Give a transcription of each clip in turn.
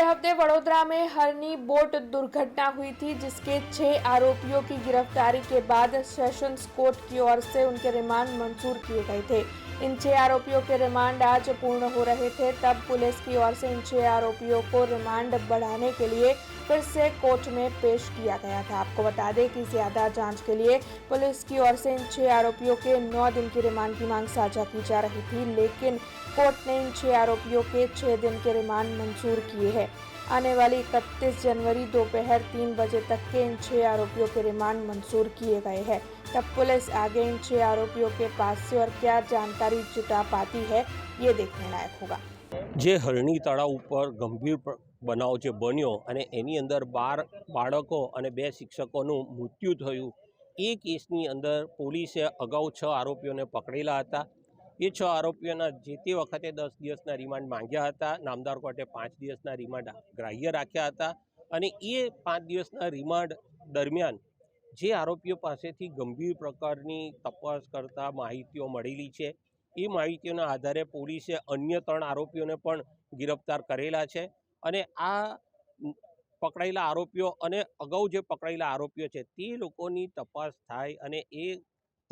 हफ्ते वडोदरा में हरनी बोट दुर्घटना हुई थी, जिसके 6 आरोपियों की गिरफ्तारी के बाद सेशंस कोर्ट की ओर से उनके रिमांड मंजूर किए गए थे। इन 6 आरोपियों के रिमांड आज पूर्ण हो रहे थे, तब पुलिस की ओर से इन 6 आरोपियों को रिमांड बढ़ाने के लिए फिर से कोर्ट में पेश किया गया था। आपको बता दें कि ज्यादा जांच के लिए पुलिस की ओर से इन 6 आरोपियों के 9 दिन की रिमांड की मांग साझा की जा रही थी, लेकिन कोर्ट ने इन 6 आरोपियों के 6 दिन के रिमांड मंजूर किए हैं। आने वाली 31 जनवरी दोपहर 3 बजे तक के इन 6 आरोपियों के रिमांड मंजूर किए गए हैं। तब पुलिस आगे इन 6 आरोपियों के पास से और क्या जानकारी जुटा पाती है, ये देखने लायक होगा। जे हरणी तळाव पर गंभीर बनाव जे बन्यो अने एनी अंदर 12 बाळको अने 2 शिक्षकोનું मृत्यु थयुं, ए केसनी अंदर पोलीसे अगाऊ 6 आरोपीओने पकड़ेला हता। ये 6 आरोपीओना जे ते वखते 10 दिवसना रिमांड मांग्या हता। नामदार कोर्टे 5 दिवसना रिमांड ग्राह्य राख्या हता अने ए 5 दिवसना रिमांड दरमियान जे आरोपीओ पासेथी गंभीर प्रकारनी तपास करता माहितीओ मळेली छे, ए माहितीओना आधारे पोलीसे अन्य 3 आरोपीओने पण गिरफ्तार करेला छे अने आ पकड़ाયેલા आरोपीओ अने अगाऊ जे पकड़ाયેલા आरोपीओ छे ते लोकोनी तपास थाय अने ए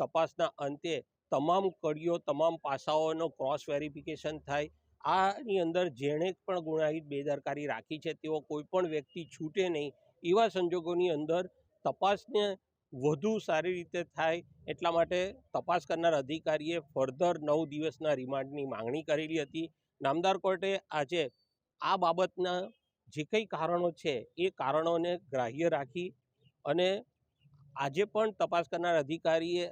तपासना अंते तमाम कड़ीओ तमाम पासाओनो क्रॉस वेरिफिकेशन थाय। आनी अंदर जेणे पण गुनाहित बेदरकारी राखी छे तेओ कोईपण व्यक्ति छूटे नहीं, एवा संजोगोनी अंदर तपासने વધુ સારી રીતે થાય એટલા માટે તપાસ કરનાર અધિકારીએ ફર્ધર 9 દિવસના રિમાન્ડની માંગણી કરેલી હતી। નામદાર કોર્ટે આજે આ બાબતના જે કંઈ કારણો છે એ કારણોને ગ્રાહ્ય રાખી અને આજે પણ તપાસ કરનાર અધિકારીએ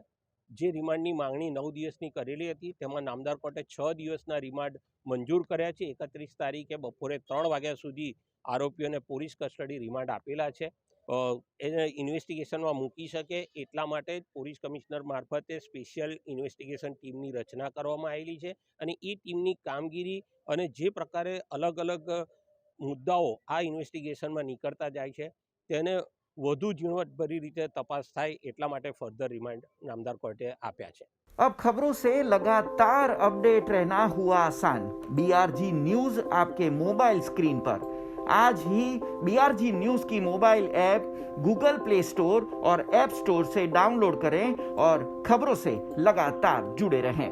જે રિમાન્ડની માંગણી 9 દિવસની કરેલી હતી તેમાં નામદાર કોર્ટે 6 દિવસના રિમાન્ડ મંજૂર કર્યા છે। 31 તારીખે બપોરે 3 વાગ્યા સુધી આરોપીઓને પોલીસ કસ્ટડી રિમાન્ડ આપેલા છે। એને ઇન્વેસ્ટિગેશનમાં મૂકી શકે એટલા માટે પોલીસ કમિશનર મારફતે સ્પેશિયલ ઇન્વેસ્ટિગેશન ટીમની રચના કરવામાં આવેલી છે અને એ ટીમની કામગીરી અને જે પ્રકારે અલગ અલગ મુદ્દાઓ આ ઇન્વેસ્ટિગેશનમાં નીકળતા જાય છે તેને વધુ ઝીણવટભરી રીતે તપાસ થાય એટલા માટે ફર્ધર રિમાન્ડ નામદાર કોર્ટે આપ્યા છે। अब खबरों से लगातार अपडेट रहना हुआ आसान। BRG न्यूज आपके मोबाइल स्क्रीन पर आज ही BRG न्यूज की mobile app Google play store और ऐप स्टोर से डाउनलोड करें और खबरों से लगातार जुड़े रहें।